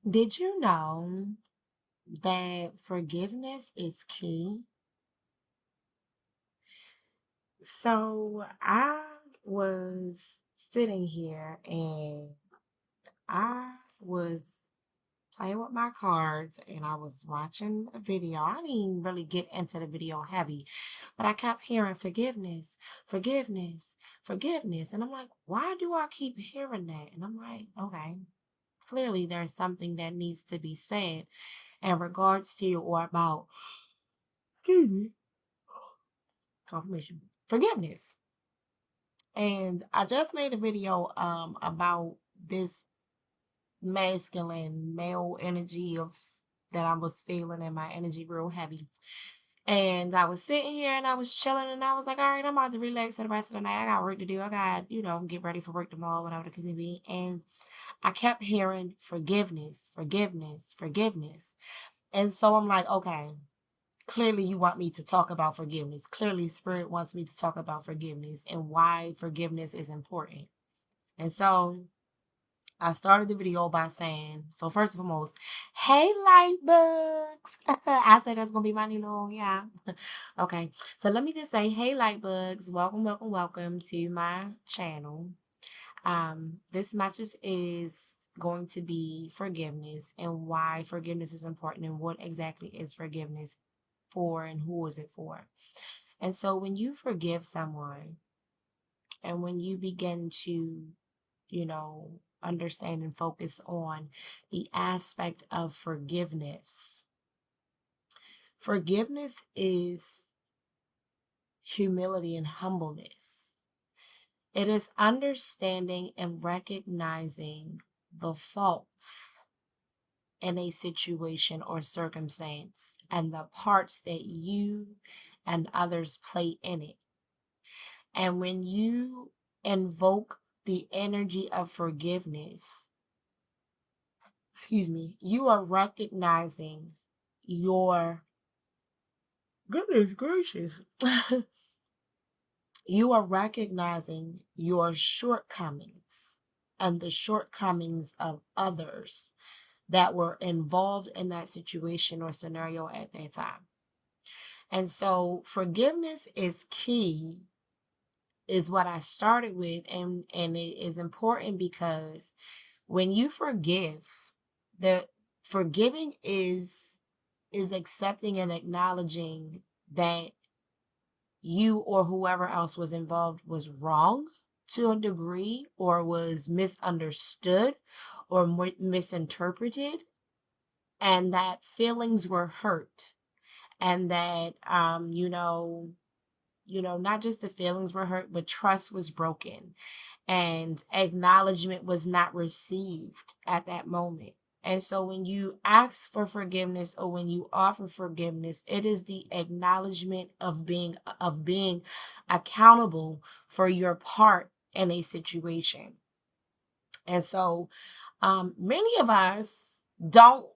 Did you know that forgiveness is key? So I was sitting here and I was playing with my cards and I was watching a video. I didn't even really get into the video heavy, but I kept hearing forgiveness, forgiveness, forgiveness. And I'm like, why do I keep hearing that? And I'm like, okay, clearly there's something that needs to be said in regards to or about excuse me, confirmation, forgiveness. And I just made a video about this masculine male energy of that I was feeling and my energy real heavy. And I was sitting here and I was chilling and I was like, all right, I'm about to relax for the rest of the night. I got work to do. I got, get ready for work tomorrow, whatever the case may be. And I kept hearing forgiveness, forgiveness, forgiveness. And so I'm like, okay, clearly you want me to talk about forgiveness. Clearly, Spirit wants me to talk about forgiveness and why forgiveness is important. And so I started the video by saying, so first and foremost, hey, light bugs. I said that's going to be my new little, yeah. Okay. So let me just say, hey, light bugs. Welcome, welcome, welcome to my channel. This message is going to be forgiveness and why forgiveness is important and what exactly is forgiveness for and who is it for. And so when you forgive someone and when you begin to, understand and focus on the aspect of forgiveness, forgiveness is humility and humbleness. It is understanding and recognizing the faults in a situation or circumstance and the parts that you and others play in it. And when you invoke the energy of forgiveness, excuse me, you are recognizing your goodness gracious. You are recognizing your shortcomings and the shortcomings of others that were involved in that situation or scenario at that time. And so forgiveness is key is what I started with and it is important because when you forgive, the forgiving is accepting and acknowledging that you or whoever else was involved was wrong to a degree or was misunderstood or misinterpreted and that feelings were hurt and that not just the feelings were hurt but trust was broken and acknowledgement was not received at that moment. And so when you ask for forgiveness or when you offer forgiveness, it is the acknowledgement of being accountable for your part in a situation. And so many of us don't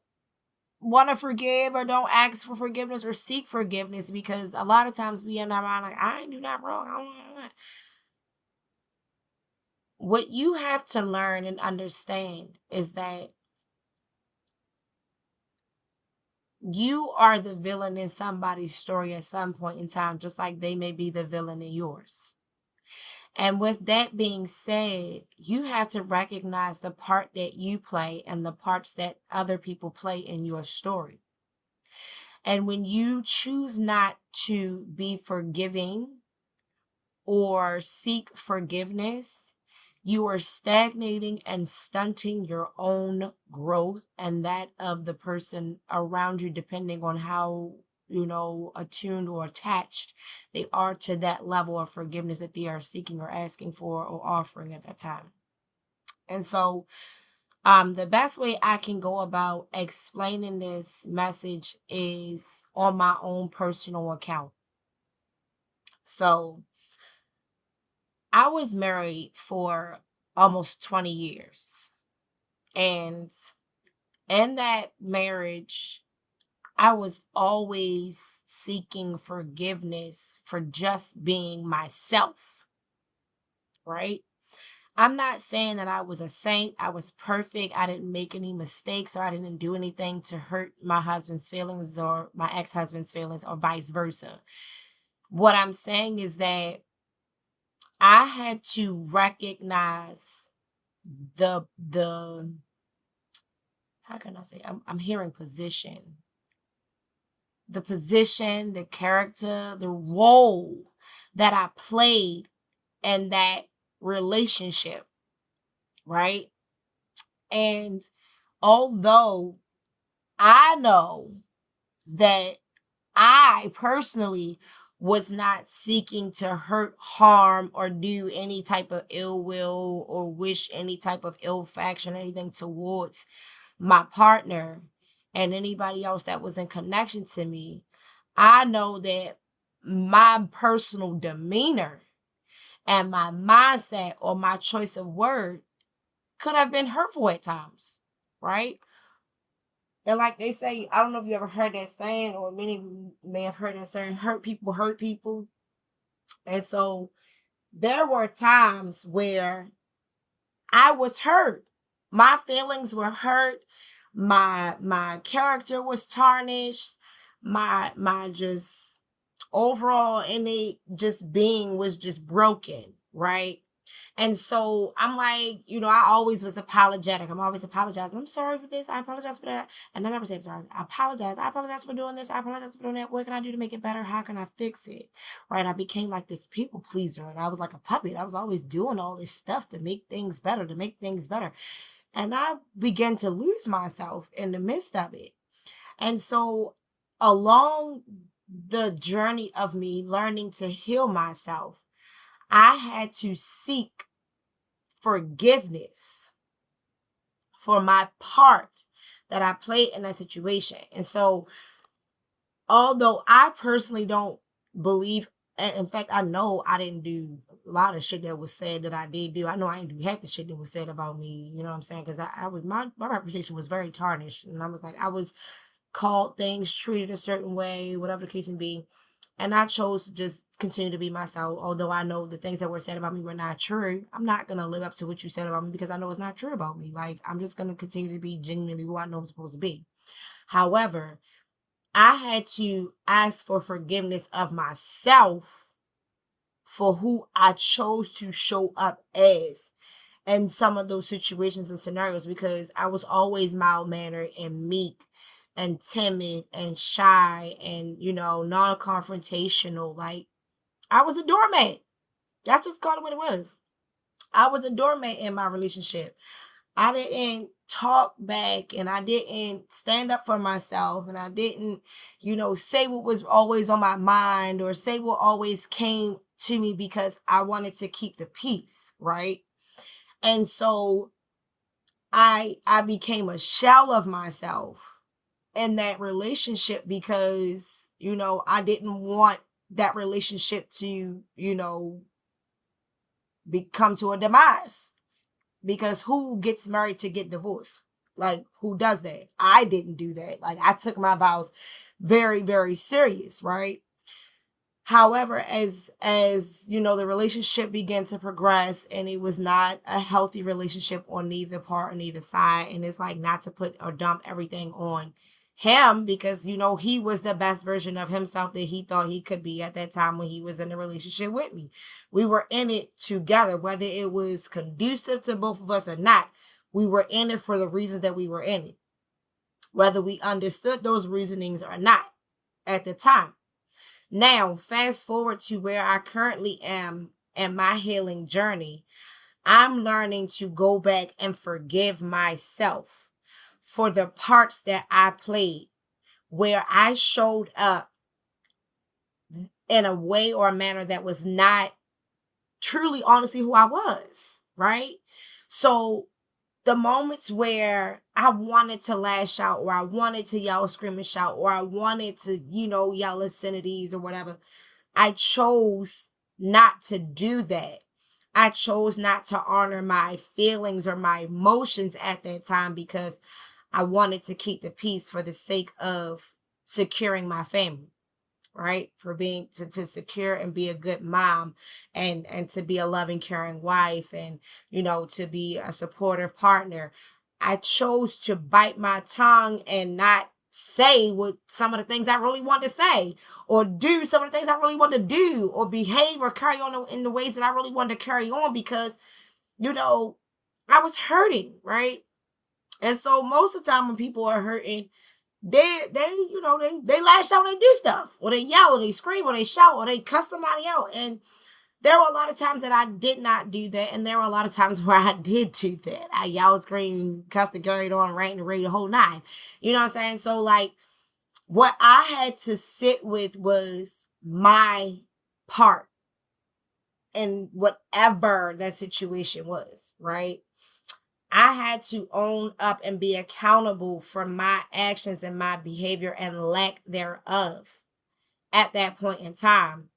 want to forgive or don't ask for forgiveness or seek forgiveness because a lot of times we end our mind like, I ain't do that wrong. What you have to learn and understand is that you are the villain in somebody's story at some point in time, just like they may be the villain in yours. And with that being said, you have to recognize the part that you play and the parts that other people play in your story. And when you choose not to be forgiving or seek forgiveness, you are stagnating and stunting your own growth and that of the person around you, depending on how, attuned or attached they are to that level of forgiveness that they are seeking or asking for or offering at that time. And so, the best way I can go about explaining this message is on my own personal account. So, I was married for almost 20 years. And in that marriage, I was always seeking forgiveness for just being myself, right? I'm not saying that I was a saint, I was perfect, I didn't make any mistakes, or I didn't do anything to hurt my husband's feelings or my ex-husband's feelings or vice versa. What I'm saying is that I had to recognize the how can I say, I'm hearing position. The position, the character, the role that I played in that relationship, right? And although I know that I personally was not seeking to hurt, harm, or do any type of ill will or wish any type of ill faction or anything towards my partner and anybody else that was in connection to me, I know that my personal demeanor and my mindset or my choice of word could have been hurtful at times, right? And like they say, I don't know if you ever heard that saying, or many may have heard that saying, hurt people hurt people. And so there were times where I was hurt. My feelings were hurt. My character was tarnished. My just overall innate just being was just broken, right? And so I'm like, I always was apologetic. I'm always apologizing. I'm sorry for this. I apologize for that. And I never say I'm sorry. I apologize. I apologize for doing this. I apologize for doing that. What can I do to make it better? How can I fix it? Right. I became like this people pleaser and I was like a puppet. I was always doing all this stuff to make things better, to make things better. And I began to lose myself in the midst of it. And so along the journey of me learning to heal myself, I had to seek forgiveness for my part that I played in that situation. And so, although I personally don't believe, in fact, I know I didn't do a lot of shit that was said that I did do. I know I didn't do half the shit that was said about me. You know what I'm saying? Because I was my reputation was very tarnished, and I was like I was called things, treated a certain way, whatever the case may be. And I chose to just continue to be myself. Although I know the things that were said about me were not true, I'm not going to live up to what you said about me because I know it's not true about me. Like, I'm just going to continue to be genuinely who I know I'm supposed to be. However, I had to ask for forgiveness of myself for who I chose to show up as in some of those situations and scenarios because I was always mild mannered and meek and timid and shy and, non confrontational. Like, I was a doormat. That's just called it what it was. I was a doormat in my relationship. I didn't talk back and I didn't stand up for myself and I didn't, say what was always on my mind or say what always came to me because I wanted to keep the peace, right? And so I became a shell of myself in that relationship because, I didn't want that relationship to, become to a demise because who gets married to get divorced? Like, who does that? I didn't do that. Like, I took my vows very, very serious, right? However, as the relationship began to progress and it was not a healthy relationship on neither part or neither side, and it's like not to put or dump everything on him because he was the best version of himself that he thought he could be at that time when he was in a relationship with me. We were in it together, whether it was conducive to both of us or not. We were in it for the reasons that we were in it, whether we understood those reasonings or not at the time. Now, fast forward to where I currently am in my healing journey. I'm learning to go back and forgive myself for the parts that I played, where I showed up in a way or a manner that was not truly, honestly, who I was, right? So, the moments where I wanted to lash out, or I wanted to yell, scream, and shout, or I wanted to, yell obscenities or whatever, I chose not to do that. I chose not to honor my feelings or my emotions at that time because I wanted to keep the peace for the sake of securing my family, right? For being to secure and be a good mom, and to be a loving, caring wife, and to be a supportive partner. I chose to bite my tongue and not say what some of the things I really want to say, or do some of the things I really want to do, or behave or carry on in the ways that I really wanted to carry on, because you know I was hurting, right? And so most of the time when people are hurting, they lash out and do stuff, or they yell, or they scream, or they shout, or they cuss somebody out. And there were a lot of times that I did not do that, and there were a lot of times where I did do that. I yelled, screamed, cussed, and carried on, ranting, and raved the whole nine. You know what I'm saying? So like, what I had to sit with was my part in whatever that situation was, right? I had to own up and be accountable for my actions and my behavior and lack thereof at that point in time.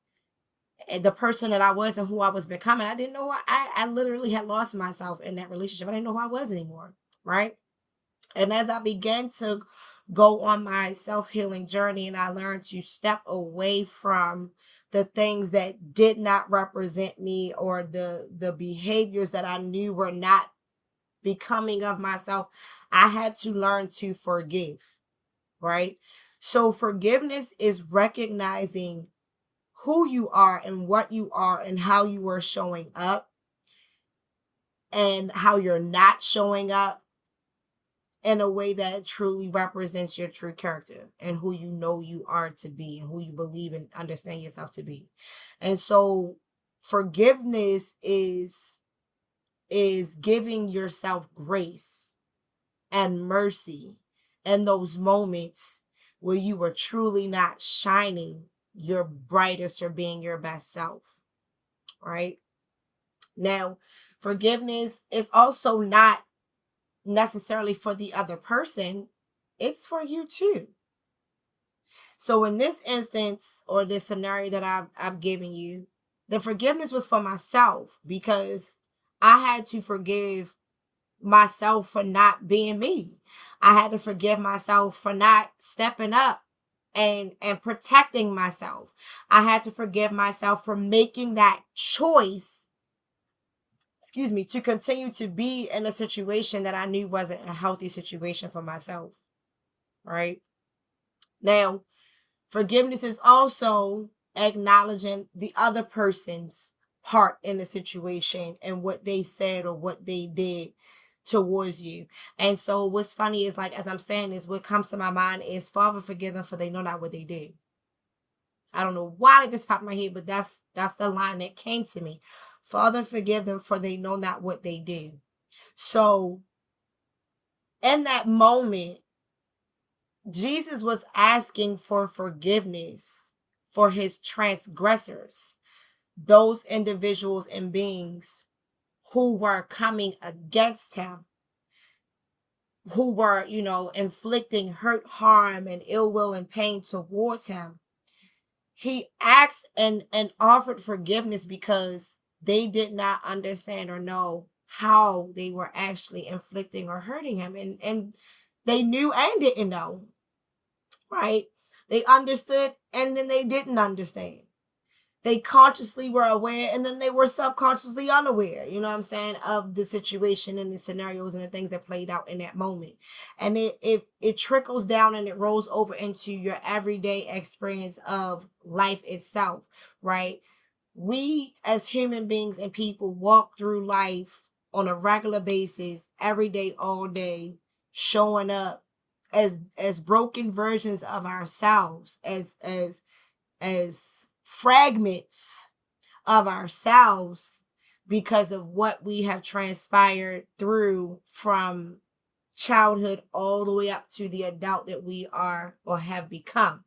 And the person that I was and who I was becoming, I didn't know. I literally had lost myself in that relationship. I didn't know who I was anymore, right? And as I began to go on my self healing journey, and I learned to step away from the things that did not represent me, or the behaviors that I knew were not becoming of myself, I had to learn to forgive, right? So forgiveness is recognizing who you are and what you are and how you are showing up, and how you're not showing up in a way that truly represents your true character and who you know you are to be, and who you believe and understand yourself to be. And so forgiveness is giving yourself grace and mercy in those moments where you were truly not shining your brightest or being your best self, right? Now, forgiveness is also not necessarily for the other person, it's for you too. So in this instance, or this scenario that I've given you, the forgiveness was for myself, because I had to forgive myself for not being me. I had to forgive myself for not stepping up and protecting myself. I had to forgive myself for making that choice, excuse me, to continue to be in a situation that I knew wasn't a healthy situation for myself, right? Now, forgiveness is also acknowledging the other person's part in the situation and what they said or what they did towards you. And so what's funny is, like, as I'm saying this, what comes to my mind is, Father, forgive them, for they know not what they did. I don't know why that just popped in my head, but that's the line that came to me. Father, forgive them, for they know not what they do. So in that moment, Jesus was asking for forgiveness for his transgressors, those individuals and beings who were coming against him, who were, inflicting hurt, harm, and ill will and pain towards him. He asked and offered forgiveness because they did not understand or know how they were actually inflicting or hurting him. And they knew and didn't know, right? They understood and then they didn't understand. They consciously were aware and then they were subconsciously unaware, you know what I'm saying, of the situation and the scenarios and the things that played out in that moment. And it trickles down and it rolls over into your everyday experience of life itself, right? We as human beings and people walk through life on a regular basis, every day, all day, showing up as broken versions of ourselves, as fragments of ourselves, because of what we have transpired through from childhood all the way up to the adult that we are or have become.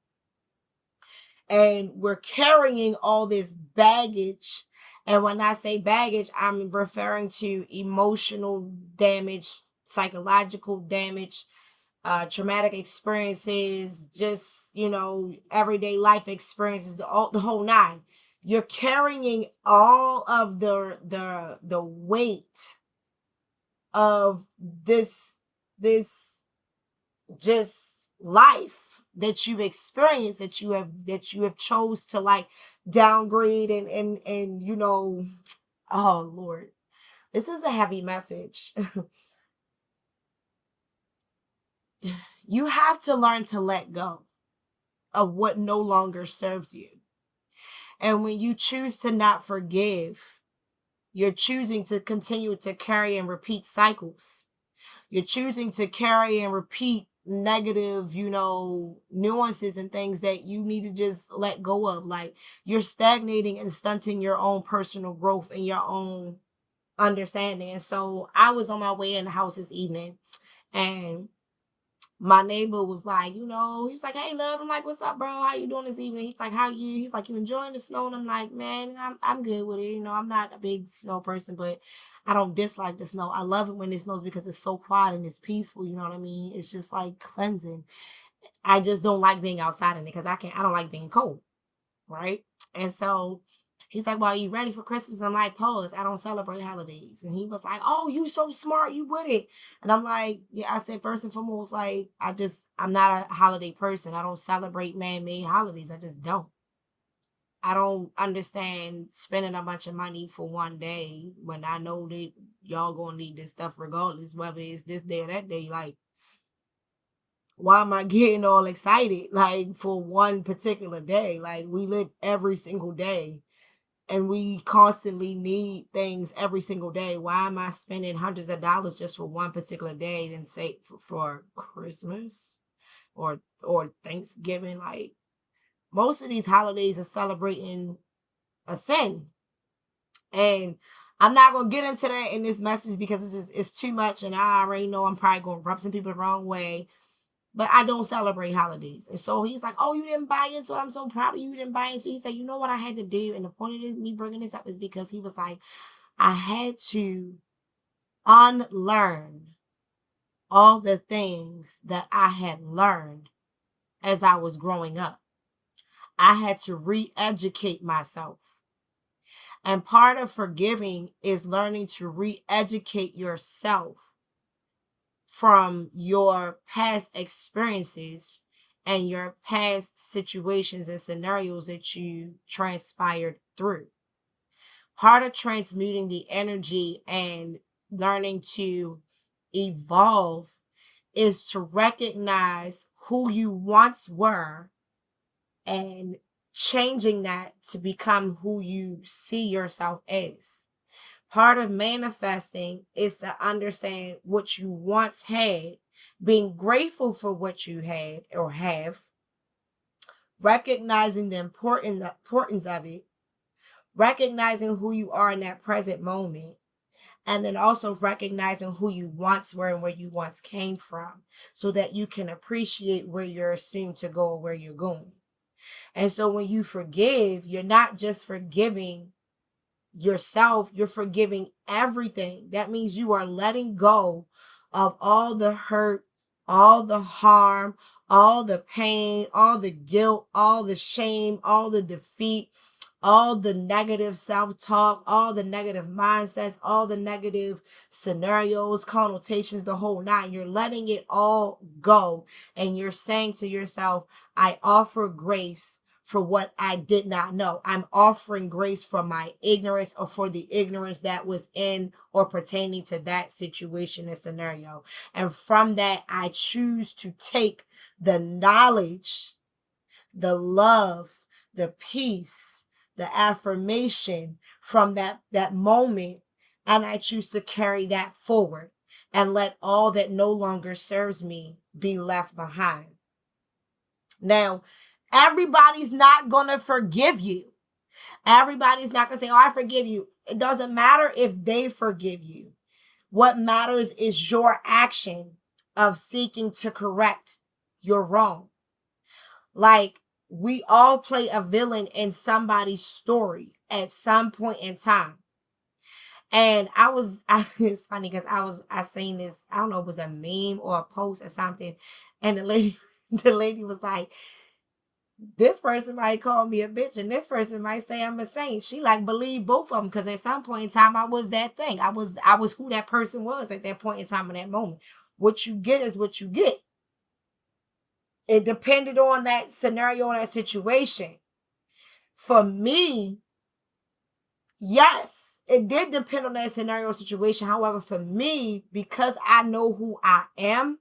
And we're carrying all this baggage. And when I say baggage, I'm referring to emotional damage, psychological damage, traumatic experiences, just, everyday life experiences, the whole nine. You're carrying all of the weight of this just life, that you've experienced, that you have chose to like downgrade and oh Lord, this is a heavy message. You have to learn to let go of what no longer serves you. And when you choose to not forgive, you're choosing to continue to carry and repeat cycles. You're choosing to carry and repeat negative, nuances and things that you need to just let go of. Like you're stagnating and stunting your own personal growth and your own understanding. And so I was on my way in the house this evening, and my neighbor was like, he was like, "Hey, love." I'm like, "What's up, bro? How you doing this evening?" He's like, "How you?" He's like, "You enjoying the snow?" And I'm like, "Man, I'm good with it. I'm not a big snow person, but I don't dislike the snow. I love it when it snows because it's so quiet and it's peaceful. You know what I mean? It's just like cleansing. I just don't like being outside in it because I don't like being cold, right?" And so he's like, "Well, are you ready for Christmas?" And I'm like, "Pause. I don't celebrate holidays." And he was like, "Oh, you so smart. You with it." And I'm like, "Yeah." I said, first and foremost, like, I'm not a holiday person. I don't celebrate man-made holidays. I just don't. I don't understand spending a bunch of money for one day when I know that y'all gonna need this stuff regardless, whether it's this day or that day. Like, why am I getting all excited like for one particular day? Like, we live every single day and we constantly need things every single day. Why am I spending hundreds of dollars just for one particular day than say for Christmas or Thanksgiving? Like, most of these holidays are celebrating a sin. And I'm not gonna get into that in this message because it's too much, and I already know I'm probably gonna rub some people the wrong way. But I don't celebrate holidays. And so he's like, "Oh, you didn't buy it, so I'm so proud of you. You didn't buy it." So he said, "You know what I had to do?" And the point of this, me bringing this up is because he was like, "I had to unlearn all the things that I had learned as I was growing up. I had to re-educate myself." And part of forgiving is learning to re-educate yourself from your past experiences and your past situations and scenarios that you transpired through. Part of transmuting the energy and learning to evolve is to recognize who you once were and changing that to become who you see yourself as. Part of manifesting is to understand what you once had, being grateful for what you had or have, recognizing the importance of it, recognizing who you are in that present moment, and then also recognizing who you once were and where you once came from so that you can appreciate where you're assumed to go or where you're going. And so when you forgive, you're not just forgiving yourself, you're forgiving everything. That means you are letting go of all the hurt, all the harm, all the pain, all the guilt, all the shame, all the defeat, all the negative self-talk, all the negative mindsets, all the negative scenarios, connotations, the whole nine. You're letting it all go. And you're saying to yourself, "I offer grace for what I did not know. I'm offering grace for my ignorance or for the ignorance that was in or pertaining to that situation and scenario." And from that, I choose to take the knowledge, the love, the peace, the affirmation from that moment, and I choose to carry that forward and let all that no longer serves me be left behind. Now, everybody's not going to forgive you. Everybody's not going to say, "Oh, I forgive you." It doesn't matter if they forgive you. What matters is your action of seeking to correct your wrong. Like, we all play a villain in somebody's story at some point in time. And it's funny because I seen this, I don't know if it was a meme or a post or something. And the lady was like, "This person might call me a bitch and this person might say I'm a saint." She like believe both of them because at some point in time I was that thing. I was who that person was at that point in time in that moment. What you get is what you get. It depended on that scenario, that situation. For me, yes, it did depend on that scenario situation. However, for me, because I know who I am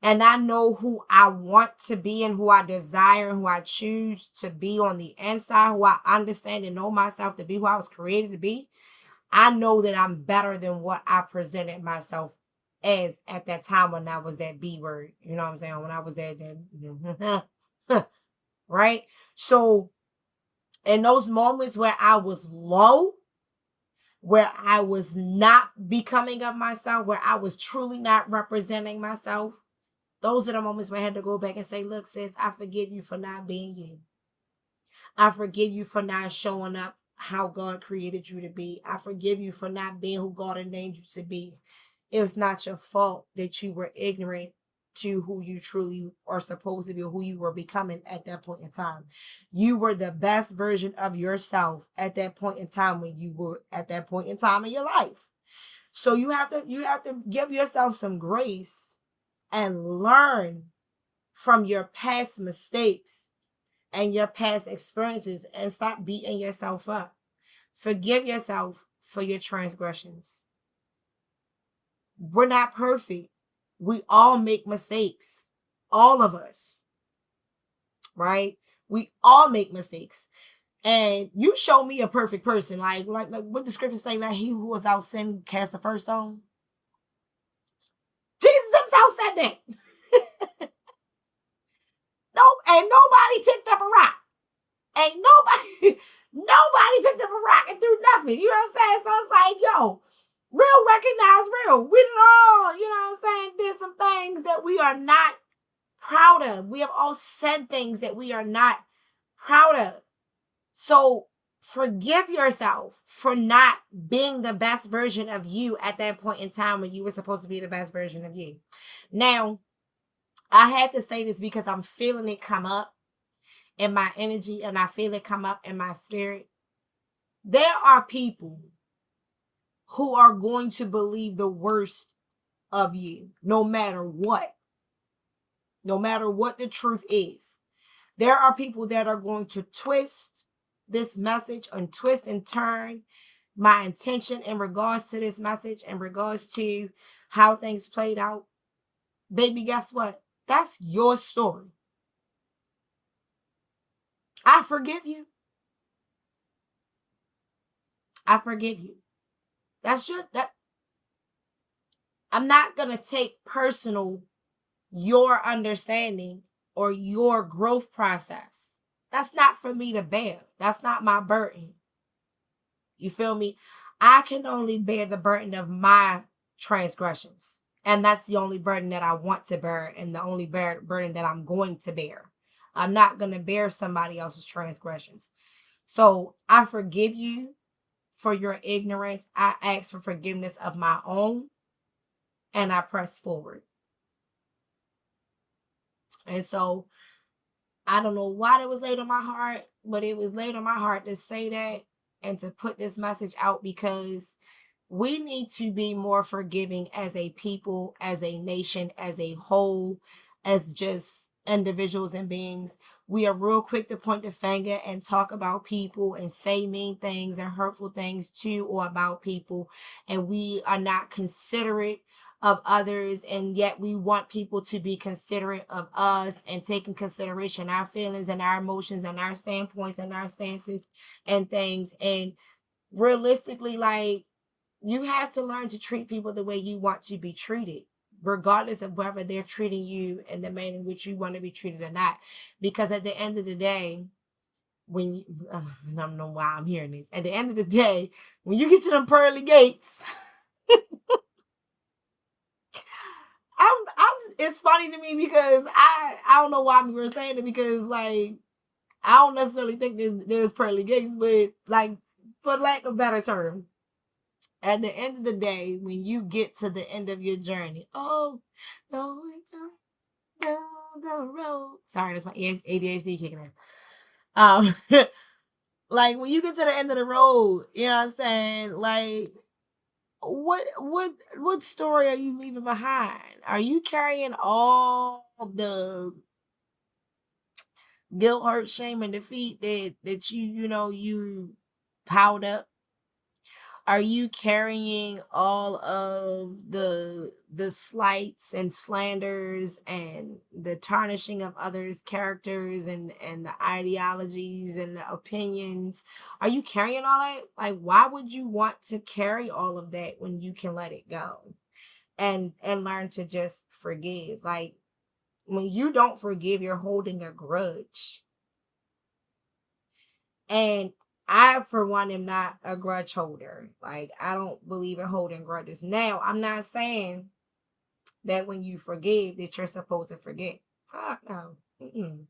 and I know who I want to be and who I desire and who I choose to be on the inside, who I understand and know myself to be, who I was created to be, I know that I'm better than what I presented myself as at that time when I was that B word. You know what I'm saying? When I was that right? So in those moments where I was low, where I was not becoming of myself, where I was truly not representing myself, those are the moments where I had to go back and say, look, sis, I forgive you for not being you. I forgive you for not showing up how God created you to be. I forgive you for not being who God ordained you to be. It was not your fault that you were ignorant to who you truly are supposed to be, who you were becoming at that point in time. You were the best version of yourself at that point in time when you were at that point in time in your life. So you have to give yourself some grace and learn from your past mistakes and your past experiences and stop beating yourself up. Forgive yourself for your transgressions. We're not perfect. We all make mistakes. All of us, right? We all make mistakes. And you show me a perfect person. Like what the scripture say, like he who without sin cast the first stone. Jesus himself said that. No, and nobody picked up a rock. Ain't nobody, nobody picked up a rock and threw nothing. You know what I'm saying? So it's like, yo, real recognize real. We did all, you know what I'm saying, did some things that we are not proud of. We have all said things that we are not proud of. So forgive yourself for not being the best version of you at that point in time when you were supposed to be the best version of you. Now, I had to say this because I'm feeling it come up in my energy and I feel it come up in my spirit. There are people who are going to believe the worst of you, no matter what the truth is. There are people that are going to twist this message and twist and turn my intention in regards to this message, in regards to how things played out. Baby, guess what? That's your story. I forgive you. I forgive you. That's your that I'm not going to take personal your understanding or your growth process. That's not for me to bear. That's not my burden. You feel me? I can only bear the burden of my transgressions. And that's the only burden that I want to bear and the only burden that I'm going to bear. I'm not going to bear somebody else's transgressions. So I forgive you for your ignorance. I ask for forgiveness of my own and I press forward. And so I don't know why it was laid on my heart, but it was laid on my heart to say that and to put this message out because we need to be more forgiving as a people, as a nation, as a whole, as just individuals and beings. We are real quick to point the finger and talk about people and say mean things and hurtful things to or about people. And we are not considerate of others, and yet we want people to be considerate of us and take in consideration our feelings and our emotions and our standpoints and our stances and things. And realistically, like, you have to learn to treat people the way you want to be treated, regardless of whether they're treating you in the manner in which you want to be treated or not. Because at the end of the day, when you, I don't know why I'm hearing this. At the end of the day, when you get to them pearly gates, it's funny to me because I don't know why we were saying it because like I don't necessarily think there's pearly gates, but like for lack of a better term, at the end of the day, when you get to the end of your journey, oh, no, down the road. Sorry, that's my ADHD kicking in. Um, like when you get to the end of the road, you know what I'm saying? Like, what story are you leaving behind? Are you carrying all the guilt, hurt, shame, and defeat that you piled up? Are you carrying all of the slights and slanders and the tarnishing of others' characters and the ideologies and the opinions? Are you carrying all that? Like, why would you want to carry all of that when you can let it go and learn to just forgive? Like, when you don't forgive, you're holding a grudge. And I, for one, am not a grudge holder. Like, I don't believe in holding grudges. Now, I'm not saying that when you forgive that you're supposed to forget. Fuck no. Mm-mm.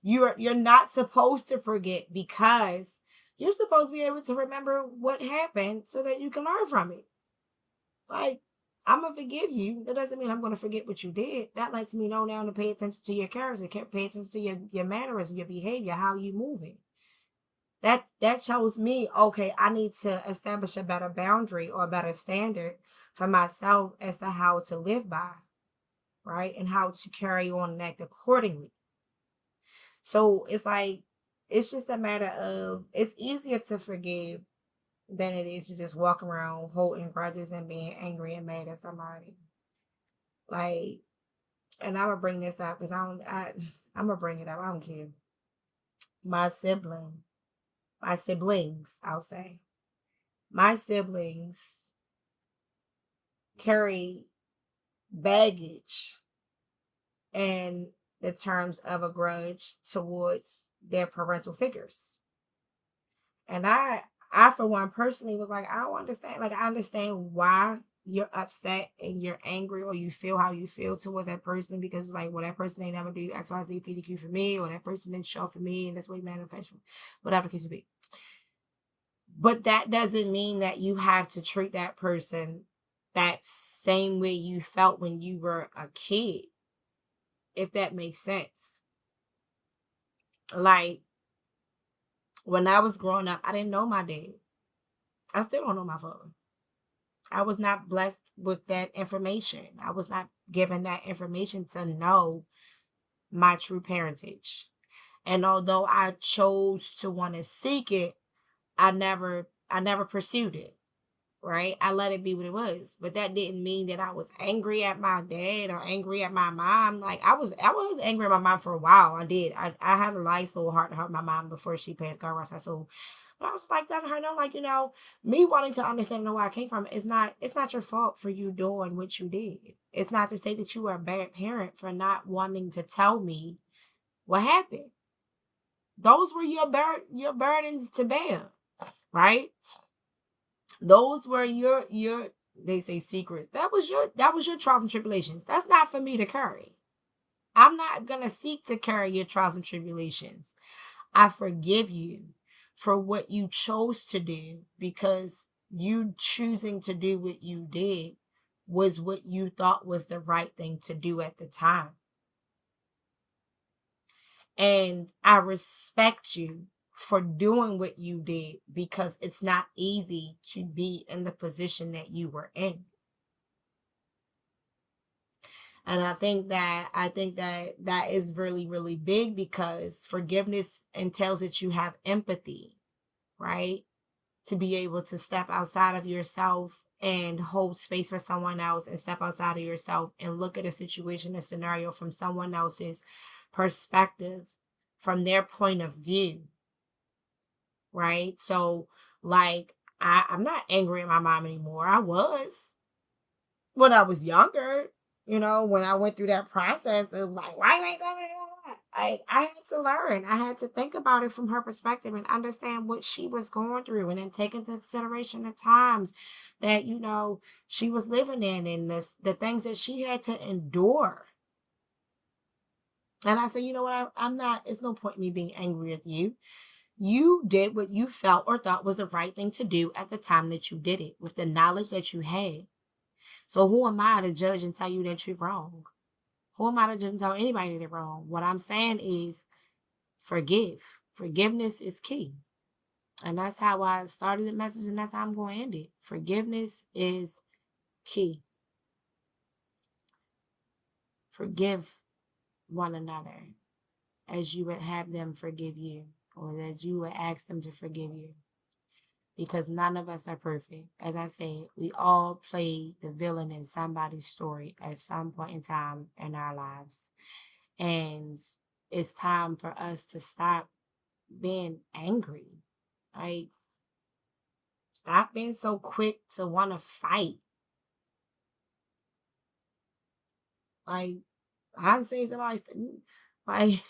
You're not supposed to forget, because you're supposed to be able to remember what happened so that you can learn from it. Like, I'm gonna forgive you. That doesn't mean I'm gonna forget what you did. That lets me know now to pay attention to your character, pay attention to your manners and your behavior, how you moving. That shows me, okay, I need to establish a better boundary or a better standard for myself as to how to live by, right? And how to carry on and act accordingly. So it's like, it's just a matter of, it's easier to forgive than it is to just walk around holding grudges and being angry and mad at somebody. Like, and I'm gonna bring this up because I'm gonna bring it up. I don't care. My sibling, my siblings, I'll say, my siblings carry baggage in the terms of a grudge towards their parental figures. And I for one personally was like, I don't understand. Like, I understand why you're upset and you're angry or you feel how you feel towards that person, because it's like, well, that person ain't never do XYZ PDQ for me, or that person didn't show up for me, and that's what he manifests, whatever the case would be. But that doesn't mean that you have to treat that person that same way you felt when you were a kid, if that makes sense. Like, when I was growing up, I didn't know my dad. I still don't know my father. I was not blessed with that information. I was not given that information to know my true parentage. And although I chose to want to seek it, I never pursued it. Right? I let it be what it was. But that didn't mean that I was angry at my dad or angry at my mom. Like, I was angry at my mom for a while. I did. I had a nice little heart to hurt my mom before she passed, God rest her soul. But I was like letting her know, like, me wanting to understand where I came from, it's not your fault for you doing what you did. It's not to say that you were a bad parent for not wanting to tell me what happened. Those were your burdens to bear, right? Those were your they say secrets. That was your trials and tribulations. That's not for me to carry. I'm not gonna seek to carry your trials and tribulations. I forgive you for what you chose to do, because you choosing to do what you did was what you thought was the right thing to do at the time. And I respect you for doing what you did, because it's not easy to be in the position that you were in. And I think that that is really, really big, because forgiveness entails that you have empathy, right? To be able to step outside of yourself and hold space for someone else, and step outside of yourself and look at a situation, a scenario from someone else's perspective, from their point of view, right? So, like, I'm not angry at my mom anymore. I was when I was younger, when I went through that process of like, why you ain't coming? I had to learn. I had to think about it from her perspective and understand what she was going through, and then take into consideration the times that she was living in, and the things that she had to endure. And I said, you know what? I'm not. It's no point in me being angry with you. You did what you felt or thought was the right thing to do at the time that you did it, with the knowledge that you had. So who am I to judge and tell you that you're wrong? Who am I to judge and tell anybody that they're wrong? What I'm saying is forgive. Forgiveness is key. And that's how I started the message, and that's how I'm going to end it. Forgiveness is key. Forgive one another. as you would have them forgive you, or as you would ask them to forgive you, because none of us are perfect. As I say, we all play the villain in somebody's story at some point in time in our lives. And it's time for us to stop being angry. Like, stop being so quick to want to fight. Like, I say somebody, like,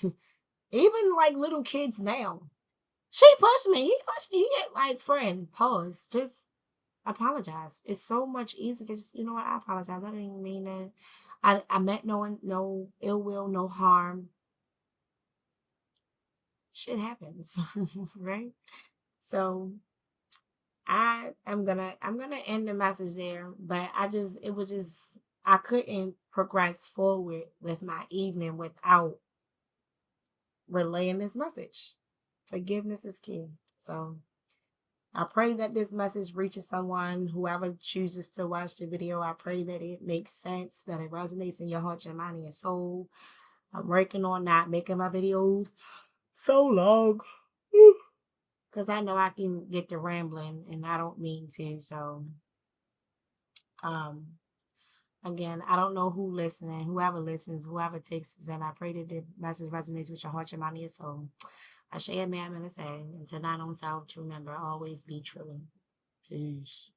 even like little kids now. She pushed me. He pushed me. He ain't like, friend, pause. Just apologize. It's so much easier to just, you know what, I apologize. I didn't mean that. I meant no ill will, no harm. Shit happens. Right? So I'm gonna end the message there. But it was just, I couldn't progress forward with my evening without relaying this message. Forgiveness is key. So I pray that this message reaches someone, whoever chooses to watch the video. I pray that it makes sense, that it resonates in your heart, your mind, and your soul. I'm working on not making my videos so long because I know I can get to rambling and I don't mean to. So, um, again, I don't know who listening, whoever listens, whoever takes this, and I pray that the message resonates with your heart, your mind, and your soul. I share, man, I'm going to say, and to not on self, to remember, always be true. Peace.